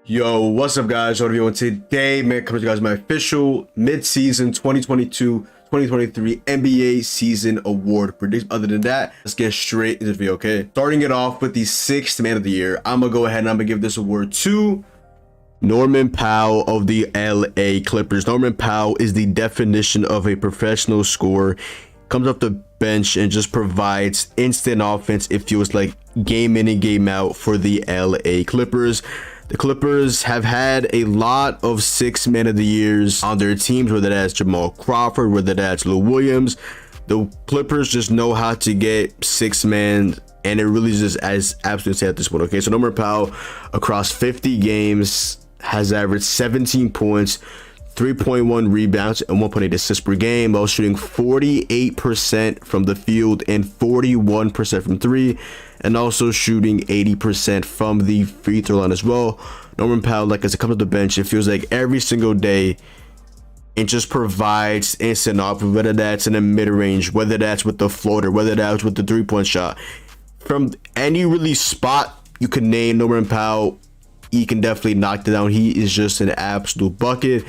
Yo, what's up guys? What are you on today? Man, coming to you guys my official mid-season 2022-2023 NBA season award prediction. Other than that, let's get straight into the video, okay? Starting it off with the sixth man of the year, I'm gonna go ahead and I'm gonna give this award to Norman Powell of the LA Clippers. Norman Powell is the definition of a professional scorer. Comes off the bench and just provides instant offense. It feels like game in and game out for the LA Clippers. The Clippers have had a lot of six man of the years on their teams, whether that's Jamal Crawford, whether that's Lou Williams. The Clippers just know how to get six man, and it really just as absolutely say at this point. Okay, so Norman Powell across 50 games has averaged 17 points, 3.1 rebounds, and 1.8 assists per game, while shooting 48% from the field and 41% from three, and also shooting 80% from the free throw line as well. Norman Powell, like as it comes to the bench, it feels like every single day it just provides instant offense, whether that's in the mid-range, whether that's with the floater, whether that's with the three-point shot. From any really spot you can name, Norman Powell, he can definitely knock it down. He is just an absolute bucket.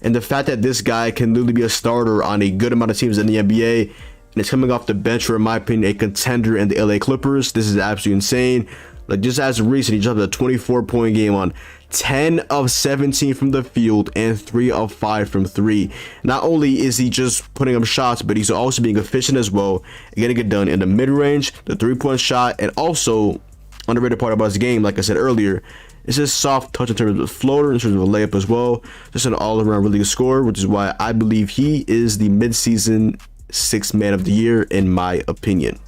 And the fact that this guy can literally be a starter on a good amount of teams in the NBA, and it's coming off the bench for, in my opinion, a contender in the LA Clippers. This is absolutely insane. Like just as recent, he jumped a 24-point game on 10 of 17 from the field and 3 of 5 from three. Not only is he just putting up shots, but he's also being efficient as well, getting it done in the mid-range, the three-point shot, and also underrated part about his game, like I said earlier, it's just soft touch in terms of floater, in terms of a layup as well. Just an all-around really good scorer, which is why I believe he is the mid-season sixth man of the year, in my opinion.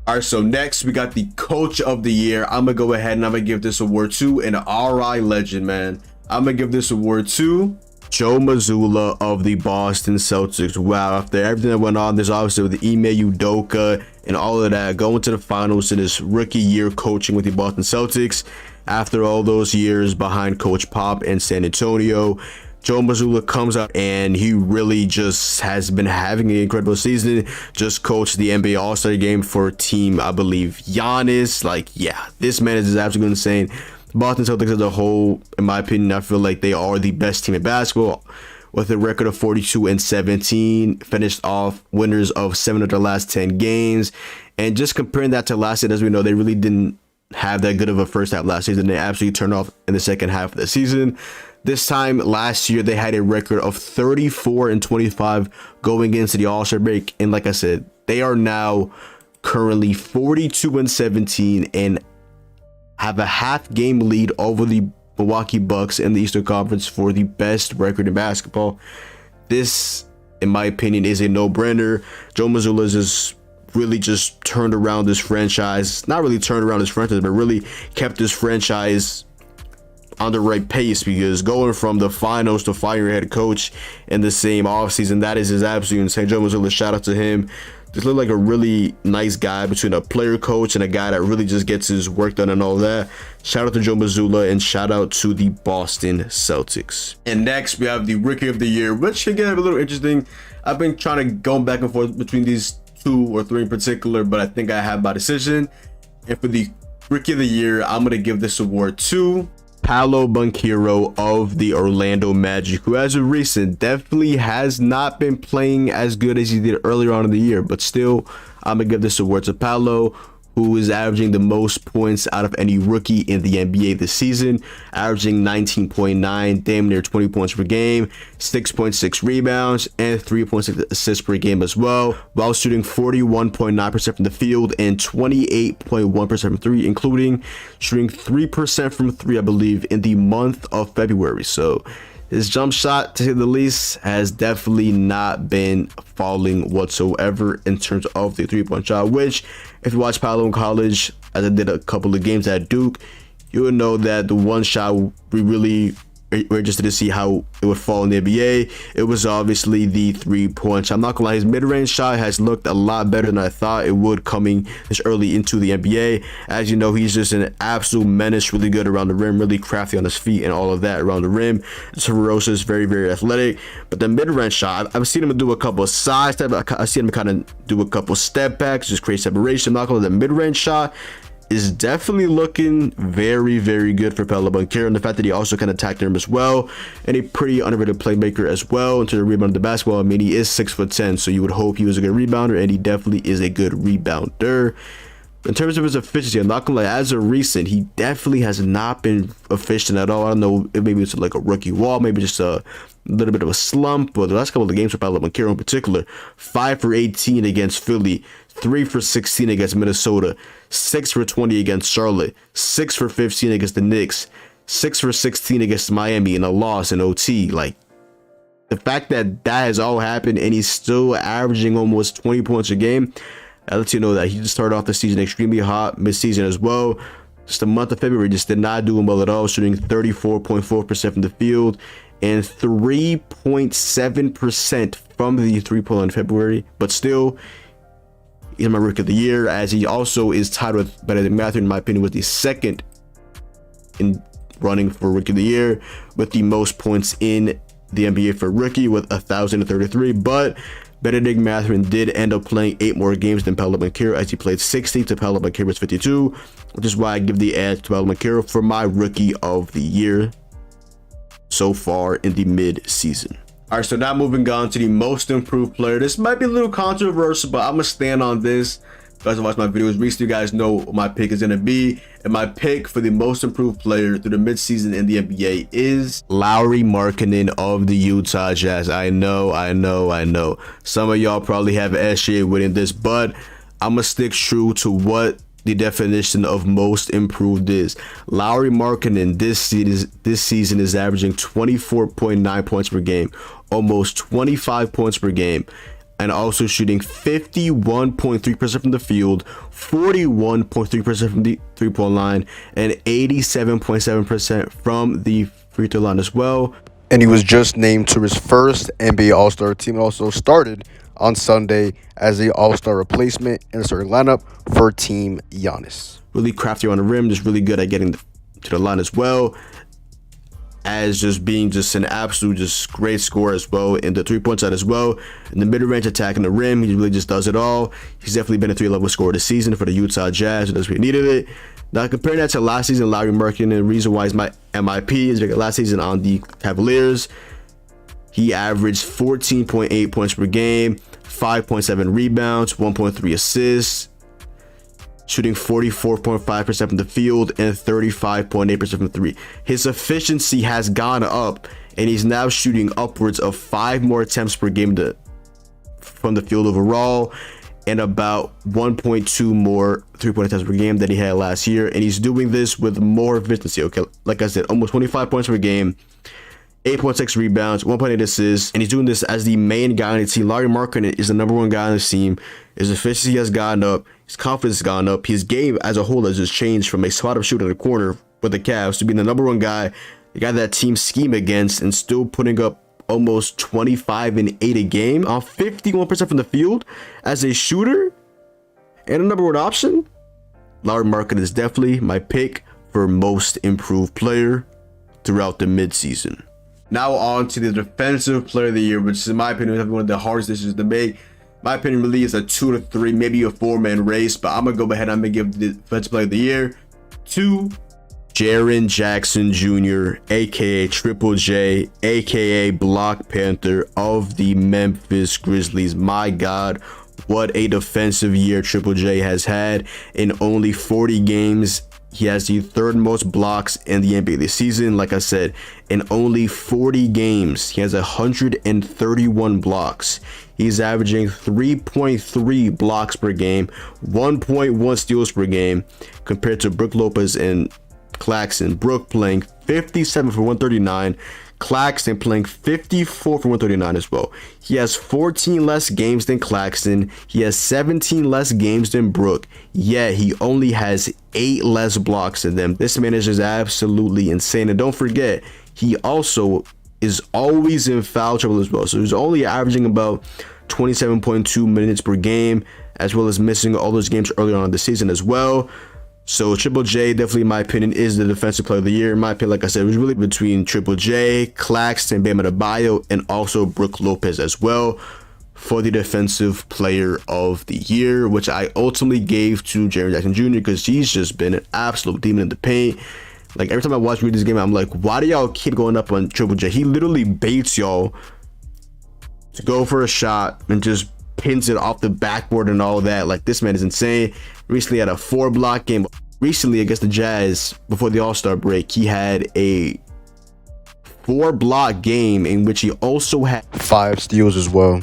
All right, so next we got the coach of the year. I'm gonna go ahead and I'm gonna give this award to an RI legend, man. I'm gonna give this award to Joe Mazzulla of the Boston Celtics. Wow, after everything that went on, there's obviously with the Ime Udoka and all of that, going to the finals in his rookie year coaching with the Boston Celtics. After all those years behind Coach Pop in San Antonio, Joe Mazzulla comes out and he really just has been having an incredible season. Just coached the NBA All-Star game for team, I believe, Giannis. Like, yeah, this man is absolutely insane. Boston Celtics as a whole, in my opinion, I feel like they are the best team in basketball. With a record of 42-17, finished off winners of 7 of their last 10 games. And just comparing that to last year, as we know, they really didn't have that good of a first half last season. They absolutely turned off in the second half of the season. This time last year, they had a record of 34-25 going into the All-Star break. And like I said, they are now currently 42-17 and have a half game lead over the Milwaukee Bucks in the Eastern Conference for the best record in basketball. This, in my opinion, is a no-brainer. Joe Mazzulla is just really just turned around this franchise. Not really turned around this franchise, but really kept this franchise on the right pace, because going from the finals to fire your head coach in the same offseason, that is his absolute insane. Joe Mazzulla, shout out to him. Just look like a really nice guy between a player coach and a guy that really just gets his work done and all that. Shout out to Joe Mazzulla and shout out to the Boston Celtics. And next we have the rookie of the year, which can get a little interesting. I've been trying to go back and forth between these 2 or 3 in particular, but I think I have my decision. And for the rookie of the year, I'm going to give this award to Paolo Banchero of the Orlando Magic, who as of recent definitely has not been playing as good as he did earlier on in the year, but still I'm gonna give this award to Paolo, who is averaging the most points out of any rookie in the NBA this season, averaging 19.9, damn near 20 points per game, 6.6 rebounds, and 3.6 assists per game as well, while shooting 41.9% from the field and 28.1% from three, including shooting 3% from three, I believe, in the month of February. So his jump shot, to say the least, has definitely not been falling whatsoever in terms of the three-point shot, which, if you watch Paolo in college, as I did a couple of games at Duke, you would know that the one shot we really were interested to see how it would fall in the NBA. It was obviously the three-point shot. I'm not gonna lie, his mid-range shot has looked a lot better than I thought it would coming this early into the NBA. As you know, he's just an absolute menace, really good around the rim, really crafty on his feet and all of that around the rim. It's ferocious, very, very athletic. But the mid-range shot, I've seen him do a couple of side steps. I've seen him kind of do a couple step backs, just create separation. I'm not gonna lie, the mid-range shot is definitely looking very, very good for Paolo Banchero, and the fact that he also can attack him as well, and a pretty underrated playmaker as well into the rebound of the basketball. I mean, he is 6'10", so you would hope he was a good rebounder, and he definitely is a good rebounder. In terms of his efficiency, I'm not gonna lie, as of recent, he definitely has not been efficient at all. I don't know if maybe it's like a rookie wall, maybe just a little bit of a slump, but the last couple of games for Paolo Banchero in particular, 5 for 18 against Philly, 3 for 16 against Minnesota, 6 for 20 against Charlotte, 6 for 15 against the Knicks, 6 for 16 against Miami in a loss in OT. Like, the fact that that has all happened and he's still averaging almost 20 points a game, that lets you know that he just started off the season extremely hot, mid-season as well. Just the month of February just did not do him well at all, shooting 34.4% from the field and 3.7% from the three-point line in February. But still, he's my rookie of the year, as he also is tied with Benedict Mathurin, in my opinion, with the second in running for rookie of the year, with the most points in the NBA for rookie with 1,033. But Benedict Mathurin did end up playing 8 more games than Paolo Banchero, as he played 60 to Paolo Banchero's 52, which is why I give the edge to Paolo Banchero for my rookie of the year so far in the mid-season. All right, so now moving on to the most improved player. This might be a little controversial, but I'm gonna stand on this. If you guys have watched my videos recently, you guys know what my pick is gonna be. And my pick for the most improved player through the midseason in the NBA is Lauri Markkanen of the Utah Jazz. I know. Some of y'all probably have SGA winning this, but I'm gonna stick true to what the definition of most improved is. Lauri Markkanen this season is averaging 24.9 points per game, almost 25 points per game, and also shooting 51.3% from the field, 41.3% from the three-point line, and 87.7% from the free throw line as well. And he was just named to his first NBA All-Star team, and also started on Sunday as the All-Star replacement in the starting lineup for Team Giannis. Really crafty on the rim, just really good at getting to the line as well, as just being just an absolute just great scorer as well in the three-point side as well. In the mid-range attack and the rim, he really just does it all. He's definitely been a 3-level scorer this season for the Utah Jazz, and that's what we needed it. Now, comparing that to last season, Lauri Markkanen, the reason why he's my MIP is because last season on the Cavaliers, he averaged 14.8 points per game, 5.7 rebounds, 1.3 assists, shooting 44.5% from the field and 35.8% from 3. His efficiency has gone up, and he's now shooting upwards of 5 more attempts per game from the field overall, and about 1.2 more three-point attempts per game than he had last year. And he's doing this with more efficiency. Okay, like I said, almost 25 points per game, 8.6 rebounds, 1.8 assists, and he's doing this as the main guy on the team. Lauri Markkanen is the number 1 guy on the team. His efficiency has gone up, his confidence has gone up, his game as a whole has just changed from a spot-up shooter in the corner with the Cavs to being the number 1 guy, the guy that team scheme against, and still putting up almost 25 and 8 a game on 51% from the field as a shooter and a number 1 option. Lauri Markkanen is definitely my pick for most improved player throughout the midseason. Now on to the defensive player of the year, which is, in my opinion, one of the hardest decisions to make. My opinion really is a 2 to 3, maybe a 4-man race, but I'm gonna go ahead and I'm gonna give the defensive player of the year to Jaren Jackson Jr., aka Triple J, aka Black Panther of the Memphis Grizzlies. My God, what a defensive year Triple J has had. In only 40 games, he has the 3rd most blocks in the NBA this season. Like I said, in only 40 games, he has 131 blocks. He's averaging 3.3 blocks per game, 1.1 steals per game, compared to Brook Lopez and Claxton. Brook playing 57 for 139, Claxton playing 54 for 139 as well. He has 14 less games than Claxton. He has 17 less games than Brook, yet he only has 8 less blocks than them. This man is just absolutely insane. And don't forget, he also is always in foul trouble as well. So he's only averaging about 27.2 minutes per game, as well as missing all those games earlier on in the season as well. So Triple J, definitely in my opinion, is the defensive player of the year. In my opinion, like I said, it was really between Triple J, Claxton, Bam Adebayo, and also Brook Lopez as well. for the defensive player of the year, which I ultimately gave to Jaren Jackson Jr. because he's just been an absolute demon in the paint. Like, every time I watch this game, I'm like, why do y'all keep going up on Triple J? He literally baits y'all to go for a shot and just pins it off the backboard and all that. Like, this man is insane. Recently had a 4-block game. Recently against the Jazz, before the All-Star break, he had a 4-block game in which he also had 5 steals as well.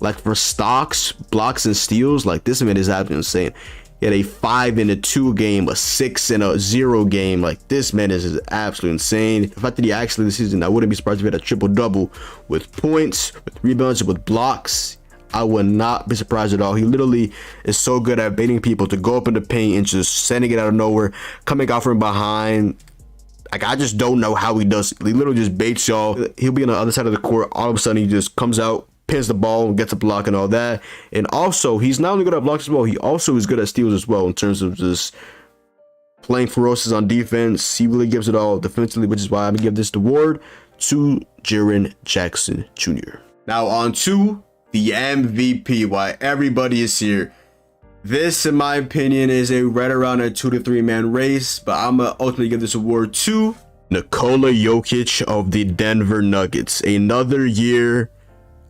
Like, for stocks, blocks, and steals, like, this man is absolutely insane. He had a 5 and a 2 game, a 6 and a 0 game. Like, this man is absolutely insane. The fact that he actually this season, I wouldn't be surprised if he had a triple-double with points, with rebounds, with blocks. I would not be surprised at all. He literally is so good at baiting people to go up in the paint and just sending it out of nowhere, coming out from behind. Like, I just don't know how he does. He literally just baits y'all. He'll be on the other side of the court. All of a sudden, he just comes out, pins the ball, and gets a block and all that. And also, he's not only good at blocks as well, he also is good at steals as well in terms of just playing ferocious on defense. He really gives it all defensively, which is why I'm going to give this award to Jaren Jackson Jr. Now, on to the MVP, why everybody is here. This, in my opinion, is a right around a 2 to 3 man race, but I'm gonna ultimately give this award to Nikola Jokic of the Denver Nuggets. Another year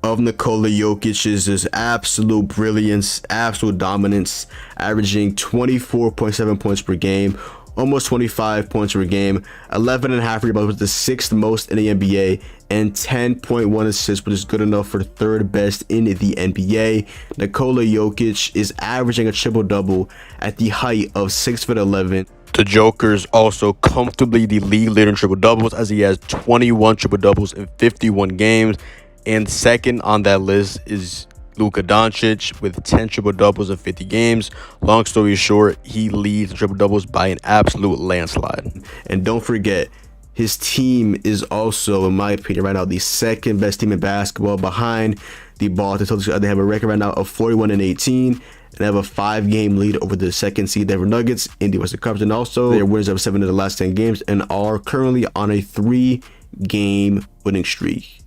of Nikola Jokic's absolute brilliance, absolute dominance, averaging 24.7 points per game, almost 25 points per game, 11.5 rebounds, was the 6th most in the NBA, and 10.1 assists, which is good enough for 3rd best in the NBA. Nikola Jokic is averaging a triple-double at the height of 6'11". The Joker's also comfortably the league leader in triple-doubles, as he has 21 triple-doubles in 51 games. And second on that list is Luka Doncic with 10 triple-doubles in 50 games. Long story short, he leads triple-doubles by an absolute landslide. And don't forget, his team is also, in my opinion, right now, the 2nd best team in basketball behind the Boston Celtics. They have a record right now of 41-18, and they have a 5-game lead over the 2nd seed Denver Nuggets in the Western Conference. And also, their winners of 7 of the last 10 games and are currently on a 3-game winning streak.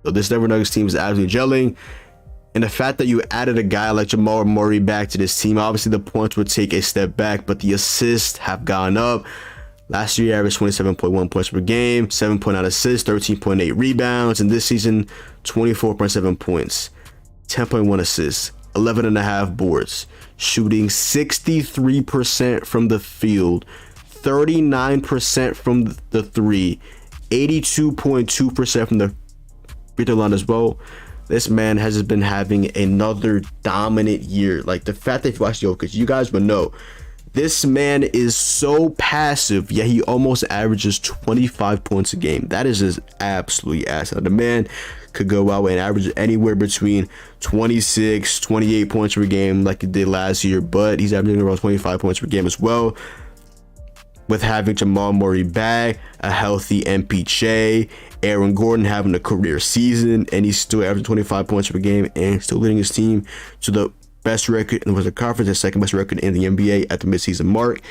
So this Denver Nuggets team is absolutely gelling. And the fact that you added a guy like Jamal Murray back to this team, obviously the points would take a step back, but the assists have gone up. Last year, he averaged 27.1 points per game, 7.9 assists, 13.8 rebounds. And this season, 24.7 points, 10.1 assists, 11.5 boards, shooting 63% from the field, 39% from the 3, 82.2% from the free throw line as well. This man has just been having another dominant year. Like, the fact that if you watch Jokic, you guys would know. This man is so passive, yet he almost averages 25 points a game. That is just absolutely awesome. The man could go out and average anywhere between 26, 28 points per game like he did last year, but he's averaging around 25 points per game as well. With having Jamal Murray back, a healthy MPJ, Aaron Gordon having a career season, and he's still averaging 25 points per game and still leading his team to the best record in the Western Conference and 2nd best record in the NBA at the midseason mark.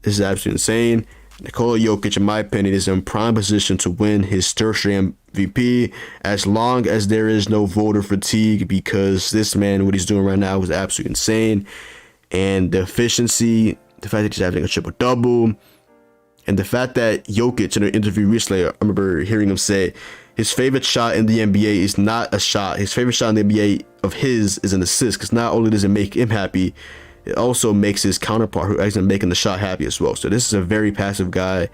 This is absolutely insane. Nikola Jokic, in my opinion, is in prime position to win his tertiary MVP as long as there is no voter fatigue, because this man, what he's doing right now is absolutely insane. And the efficiency, the fact that he's having a triple-double, and the fact that Jokic, in an interview recently, I remember hearing him say his favorite shot in the NBA is not a shot. His favorite shot in the NBA of his is an assist, because not only does it make him happy, it also makes his counterpart who isn't making the shot happy as well. So this is a very passive guy,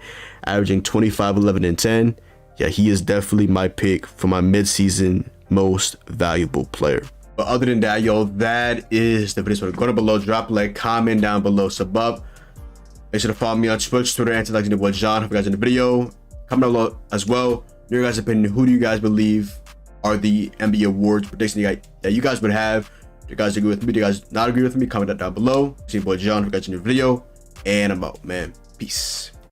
averaging 25, 11, and 10. Yeah, he is definitely my pick for my midseason most valuable player. But other than that, yo, that is the video. So go down below, drop a like, comment down below, sub up. Make sure to follow me on Twitch, Twitter, and like your boy John. Hope you guys in the video. Comment down below as well. In your guys' opinion, who do you guys believe are the NBA awards prediction that you guys would have? Do you guys agree with me? Do you guys not agree with me? Comment that down below. See your boy John. Hope you guys in the video. And I'm out, man. Peace.